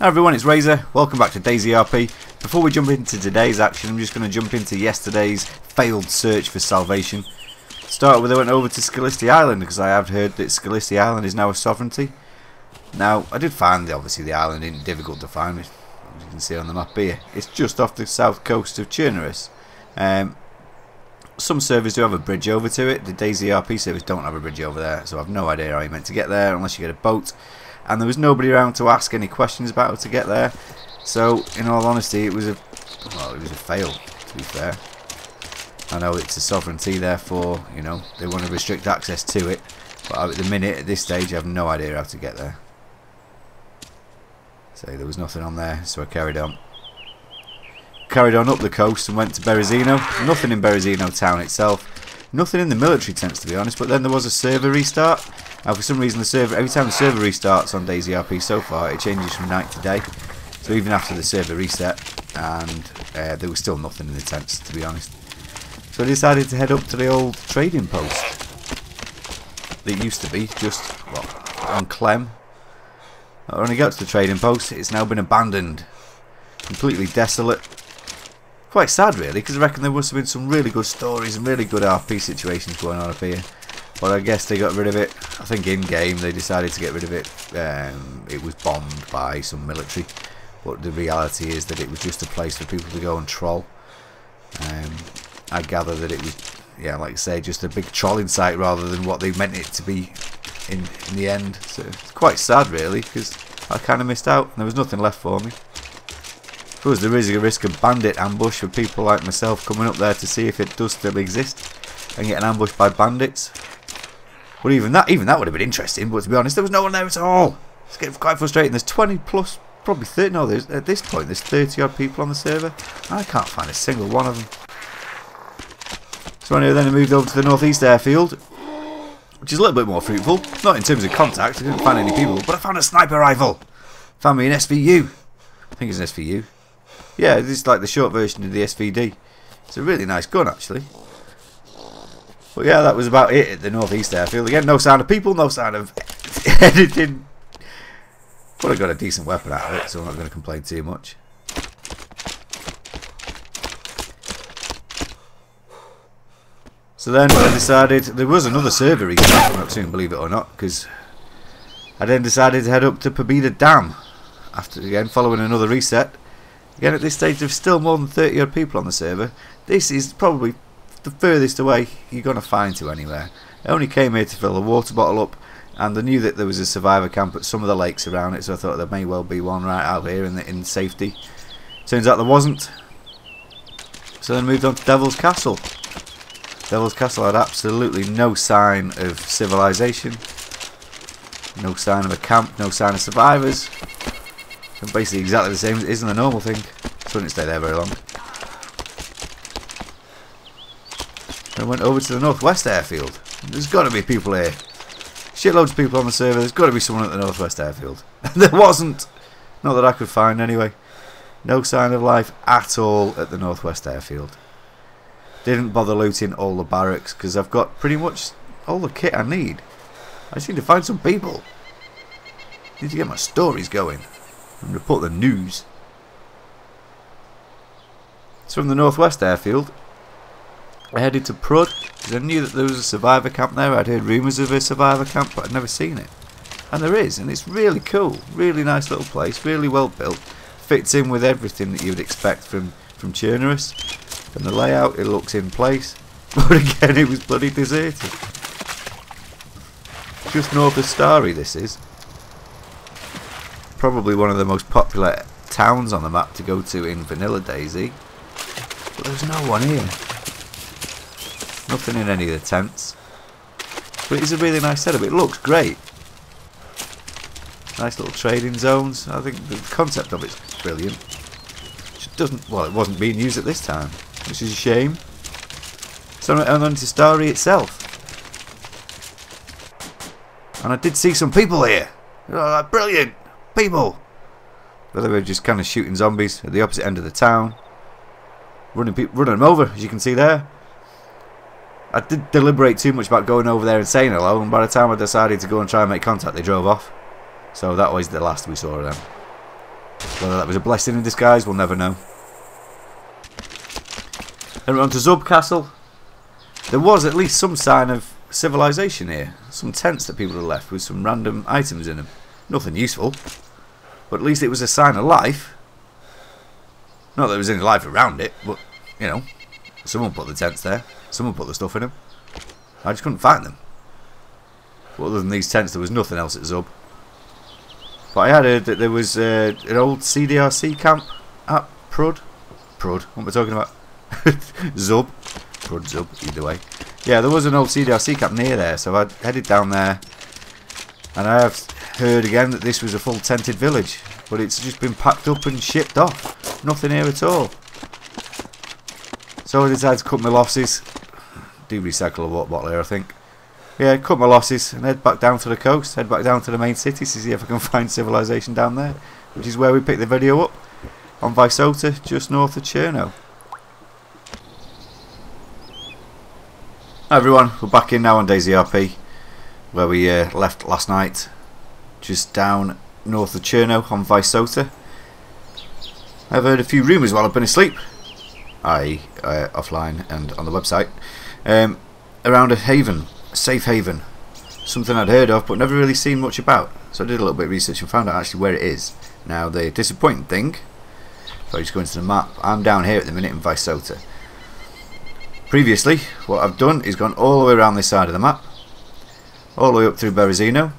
Hi everyone, it's Razor. Welcome back to DayZ. Before we jump into today's action, I'm just going to jump into yesterday's failed search for salvation. Start with I went over to Scalisty Island because I have heard that Scalisty Island is now a sovereignty. Now, I did find obviously the island isn't difficult to find, as you can see on the map here. It's just off the south coast of Chernarus. Some servers do have a bridge over to it. The DayZ servers don't have a bridge over there, so I've no idea how you're meant to get there unless you get a boat. And there was nobody around to ask any questions about how to get there. So, in all honesty, it was a fail, to be fair. I know it's a sovereignty, therefore, you know, they want to restrict access to it. But at the minute, at this stage, I have no idea how to get there. So there was nothing on there, so I carried on. Carried on up the coast and went to Berezino. Nothing in Berezino town itself. Nothing in the military tents, to be honest. But then there was a server restart. And for some reason, the server, every time the server restarts on DayZ so far, it changes from night to day. So even after the server reset, and there was still nothing in the tents, to be honest. So I decided to head up to the old trading post. That used to be just on Clem. When I got to the trading post, it's now been abandoned, completely desolate. Quite sad, really, because I reckon there must have been some really good stories and really good RP situations going on up here. But I guess they got rid of it. I think in game they decided to get rid of it. It was bombed by some military, but the reality is that it was just a place for people to go and troll. I gather that it was, yeah, like I say, just a big trolling site rather than what they meant it to be in the end. So it's quite sad, really, because I kind of missed out and there was nothing left for me. I suppose there is a risk of bandit ambush for people like myself coming up there to see if it does still exist and getting ambushed by bandits. But even that would have been interesting. But to be honest, there was no one there at all. It's getting quite frustrating. There's 20 plus, probably 30. No, at this point there's 30 odd people on the server. I can't find a single one of them. So anyway, then I moved over to the northeast airfield, which is a little bit more fruitful. Not in terms of contact. I didn't find any people, but I found a sniper rifle. Found me an SVU. I think it's an SVU. Yeah, it's like the short version of the SVD. It's a really nice gun, actually. But yeah, that was about it at the northeast airfield. Again, no sign of people, no sign of anything. But I got a decent weapon out of it, so I'm not going to complain too much. So then I decided, there was another server restart coming up soon, believe it or not, because I then decided to head up to Pobeda Dam. After, again, following another reset. Again, at this stage, there's still more than 30 odd people on the server. This is probably the furthest away you're going to find to anywhere. I only came here to fill a water bottle up, and I knew that there was a survivor camp at some of the lakes around it, so I thought there may well be one right out here in safety. Turns out there wasn't. So then I moved on to Devil's Castle. Devil's Castle had absolutely no sign of civilization, no sign of a camp, no sign of survivors. And basically exactly the same as it is in the normal thing. So I didn't stay there very long. I went over to the northwest airfield. There's got to be people here. Shitloads of people on the server. There's got to be someone at the northwest airfield. There wasn't. Not that I could find anyway. No sign of life at all at the northwest airfield. Didn't bother looting all the barracks because I've got pretty much all the kit I need. I just need to find some people. Need to get my stories going and report the news. So from the northwest airfield, I headed to Prud because I knew that there was a survivor camp there. I'd heard rumours of a survivor camp, but I'd never seen it. And there is, and it's really cool. Really nice little place, really well built. Fits in with everything that you would expect from Chernarus. And the layout, it looks in place. But again, it was bloody deserted. Just north of Starry, this is. Probably one of the most popular towns on the map to go to in vanilla DayZ. But there's no one here. Nothing in any of the tents. But it is a really nice setup. It looks great. Nice little trading zones. I think the concept of it's brilliant. It doesn't, well, it wasn't being used at this time, which is a shame. So I went on to Starry itself. And I did see some people here. Oh, brilliant people. But they were just kind of shooting zombies at the opposite end of the town. Running them over, as you can see there. I did deliberate too much about going over there and saying hello, and by the time I decided to go and try and make contact, they drove off. So that was the last we saw of them. Whether that was a blessing in disguise, we'll never know. Then we're on to Zub Castle. There was at least some sign of civilization here. Some tents that people had left with some random items in them. Nothing useful, but at least it was a sign of life. Not that there was any life around it, but, you know, someone put the tents there. Someone put the stuff in them. I just couldn't find them. But other than these tents, there was nothing else at Zub. But I had heard that there was an old CDRC camp at Prud. What am I talking about? Zub. Prud, Zub, either way. Yeah, there was an old CDRC camp near there, so I headed down there. And I have heard again that this was a full tented village. But it's just been packed up and shipped off. Nothing here at all. So I decided to cut my losses. Do recycle a water bottle here, I think. Yeah, cut my losses and head back down to the coast. Head back down to the main city to see if I can find civilization down there. Which is where we picked the video up. On Visota, just north of Chernarus. Hi everyone, we're back in now on DayZ RP, where we left last night, just down north of Chernarus on Visota. I've heard a few rumours while I've been asleep, i.e. offline and on the website, around a haven, a safe haven, something I'd heard of but never really seen much about. So I did a little bit of research and found out actually where it is. Now the disappointing thing, if I just go into the map, I'm down here at the minute in Visota. Previously, what I've done is gone all the way around this side of the map, all the way up through Berezino,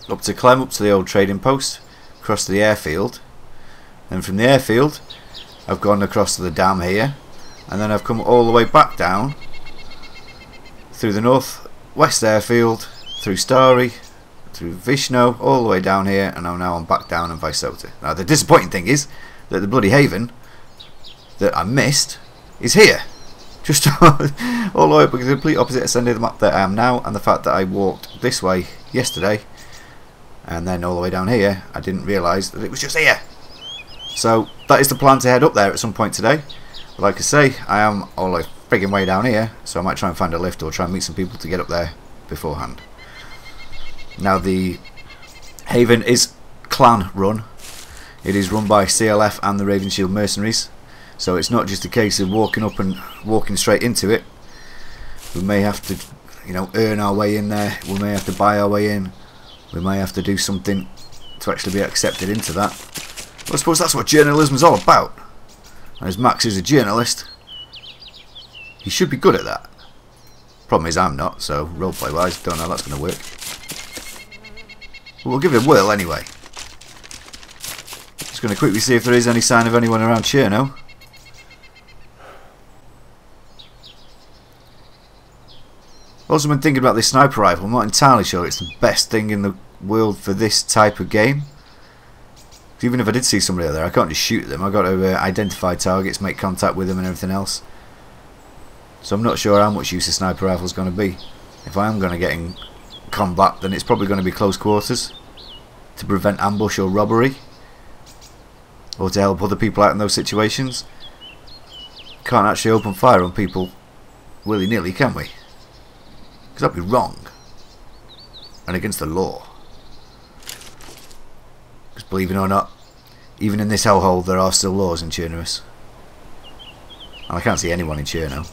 up to Clem, up to the old trading post, across to the airfield, and from the airfield I've gone across to the dam here, and then I've come all the way back down through the north-west airfield, through Starry, through Vishno, all the way down here, and I'm now back down in Visota. Now the disappointing thing is that the bloody haven that I missed is here. Just all the way up the complete opposite end of the map that I am now, and the fact that I walked this way yesterday and then all the way down here, I didn't realise that it was just here. So that is the plan, to head up there at some point today. But like I say, I am all the friggin' way down here, so I might try and find a lift or try and meet some people to get up there beforehand. Now the haven is clan run. It is run by CLF and the Ravenshield mercenaries. So it's not just a case of walking up and walking straight into it. We may have to, you know, earn our way in there. We may have to buy our way in. We may have to do something to actually be accepted into that. Well, I suppose that's what journalism is all about. And as Max is a journalist, he should be good at that. Problem is I'm not, so roleplay wise, don't know how that's going to work. But we'll give it a whirl anyway. Just going to quickly see if there is any sign of anyone around Chernarus. Also been thinking about this sniper rifle. I'm not entirely sure it's the best thing in the world for this type of game. Even if I did see somebody out there, I can't just shoot them. I've got to identify targets, make contact with them and everything else. So I'm not sure how much use a sniper rifle is going to be. If I am going to get in combat, then it's probably going to be close quarters to prevent ambush or robbery, or to help other people out in those situations. Can't actually open fire on people willy-nilly, can we? Because that'd be wrong and against the law. Because believe it or not, even in this hellhole there are still laws in Chernarus. And I can't see anyone in Chernarus.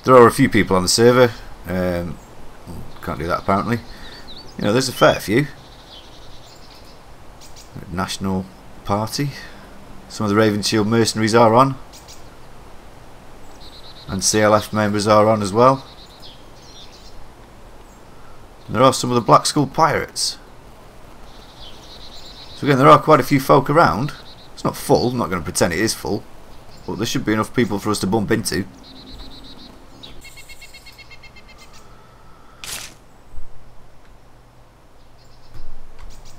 There are a few people on the server. Can't do that apparently. You know, there's a fair few. National Party. Some of the Ravenshield mercenaries are on. And CLF members are on as well. And there are some of the Black Skull Pirates. So again, there are quite a few folk around. It's not full, I'm not going to pretend it is full. But there should be enough people for us to bump into.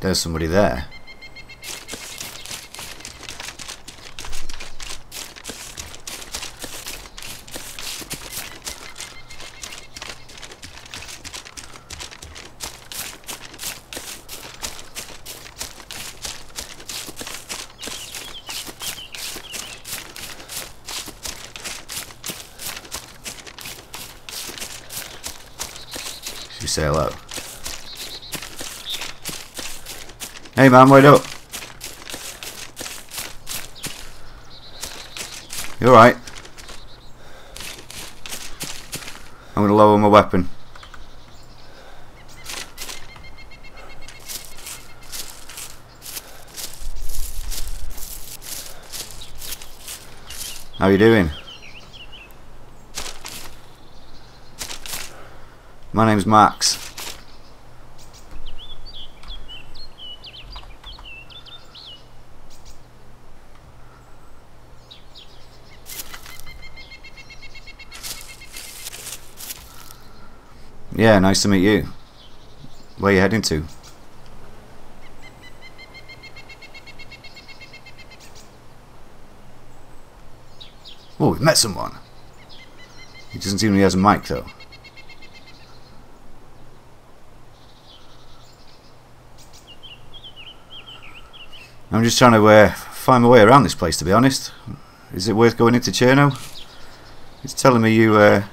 There's somebody there. Should we say hello? Hey man, wait up. You alright? I'm gonna lower my weapon. How you doing? My name's Max. Yeah, nice to meet you. Where are you heading to? Oh, we've met someone. He doesn't seem he has a mic though. I'm just trying to find my way around this place, to be honest. Is it worth going into Cherno? It's telling me you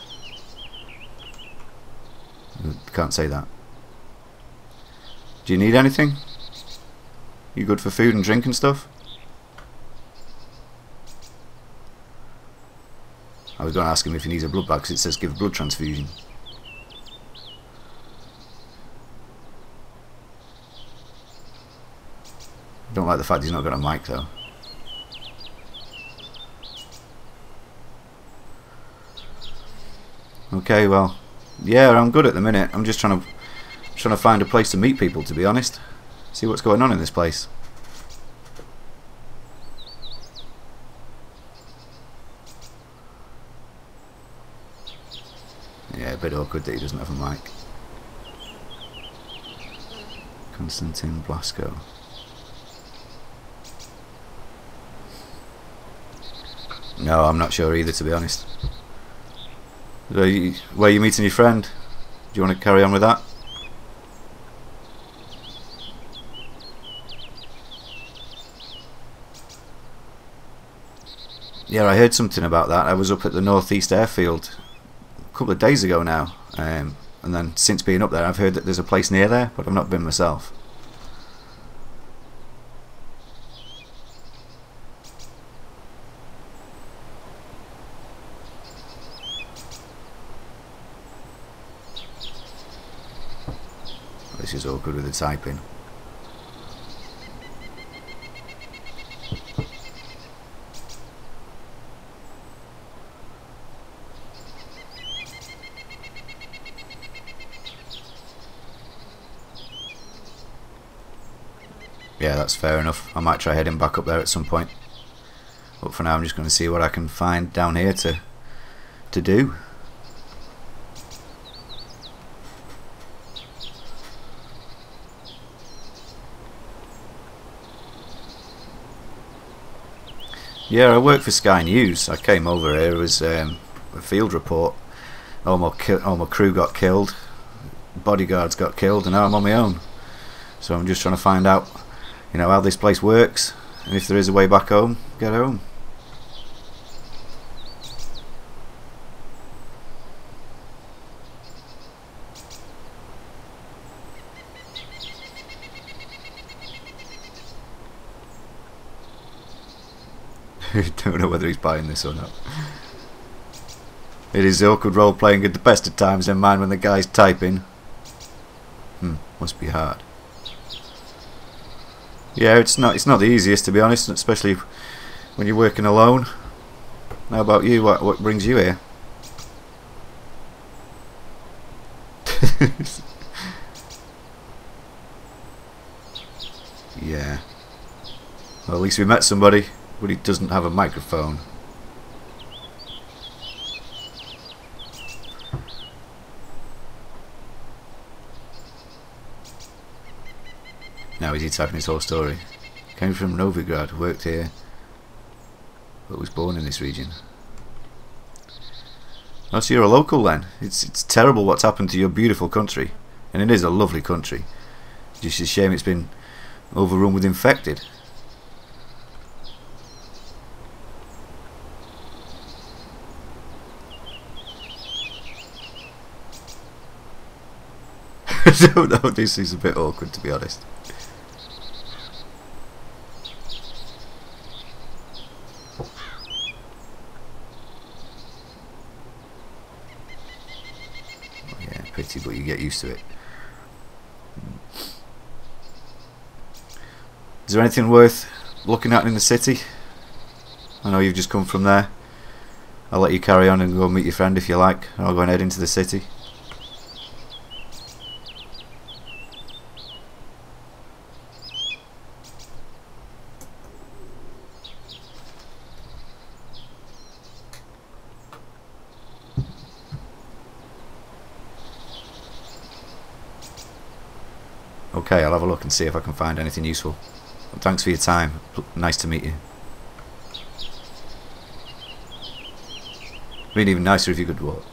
can't say that. Do you need anything? You good for food and drink and stuff? I was going to ask him if he needs a blood bag because it says give a blood transfusion. I don't like the fact he's not got a mic though. Okay, well, yeah, I'm good at the minute. I'm just trying to find a place to meet people, to be honest. See what's going on in this place. Yeah, a bit awkward that he doesn't have a mic. Konstantin Blasko. No, I'm not sure either, to be honest. Where are you meeting your friend? Do you want to carry on with that? Yeah, I heard something about that. I was up at the northeast airfield a couple of days ago now, and then since being up there I've heard that there's a place near there, but I've not been myself. This is awkward with the typing. Yeah, that's fair enough. I might try heading back up there at some point. But for now I'm just going to see what I can find down here to do. Yeah, I work for Sky News. I came over here as a field report. All my crew got killed, bodyguards got killed, and now I'm on my own. So I'm just trying to find out, you know, how this place works, and if there is a way back home, get home. Don't know whether he's buying this or not. It is awkward role playing at the best of times, never mind when the guy's typing. Must be hard. Yeah, it's not the easiest, to be honest, especially when you're working alone. How about you? What brings you here? Yeah. Well, at least we met somebody, but he doesn't have a microphone. Now is he typing his whole story? Came from Novigrad, worked here, but was born in this region. Oh, so you're a local then? It's terrible what's happened to your beautiful country, and it is a lovely country. Just a shame it's been overrun with infected. I don't know, this is a bit awkward, to be honest. get used to it. Is there anything worth looking at in the city? I know you've just come from there. I'll let you carry on and go meet your friend if you like. I'll go and head into the city. Okay, I'll have a look and see if I can find anything useful. Thanks for your time. Nice to meet you. It'd be even nicer if you could walk.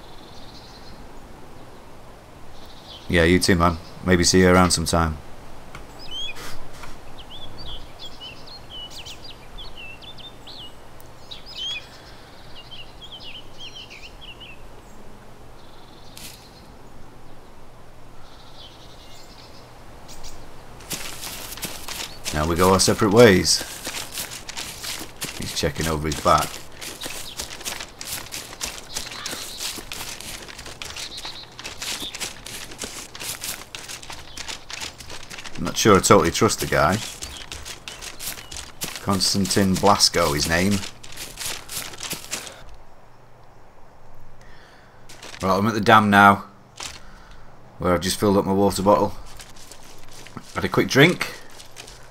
Yeah, you too, man. Maybe see you around sometime. Now we go our separate ways. He's checking over his back. I'm not sure I totally trust the guy. Konstantin Blasko, his name. Right, I'm at the dam now, where I've just filled up my water bottle. Had a quick drink.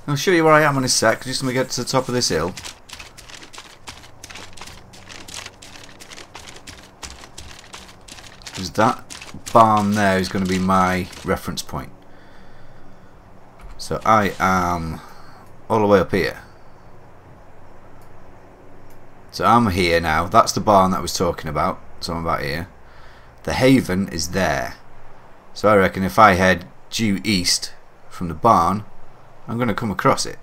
I'll show you where I am in a sec, just when we get to the top of this hill. Because that barn there is going to be my reference point. So I am all the way up here. So I'm here now. That's the barn that I was talking about. So I'm about here. The haven is there. So I reckon if I head due east from the barn, I'm going to come across it.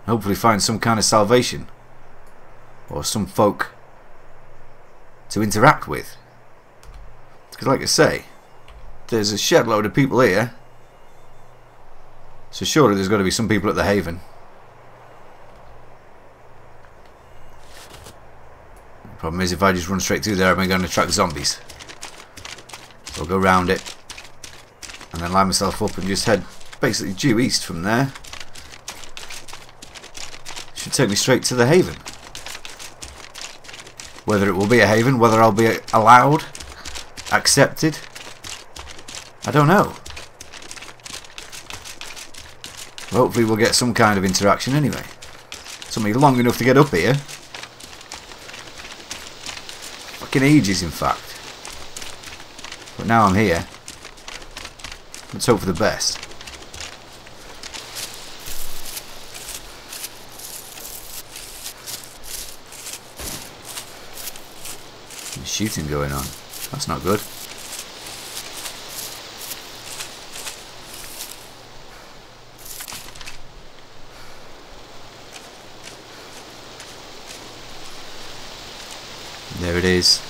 Hopefully find some kind of salvation. Or some folk to interact with. Because like I say, there's a shed load of people here. So surely there's got to be some people at the haven. The problem is if I just run straight through there, I'm going to attract zombies. So I'll go round it. And then line myself up and just head basically due east from there. Should take me straight to the haven. Whether it will be a haven, whether I'll be allowed, accepted, I don't know. Hopefully we'll get some kind of interaction anyway. Something long enough to get up here. Fucking ages in fact. But now I'm here. Let's hope for the best. There's shooting going on. That's not good. There it is.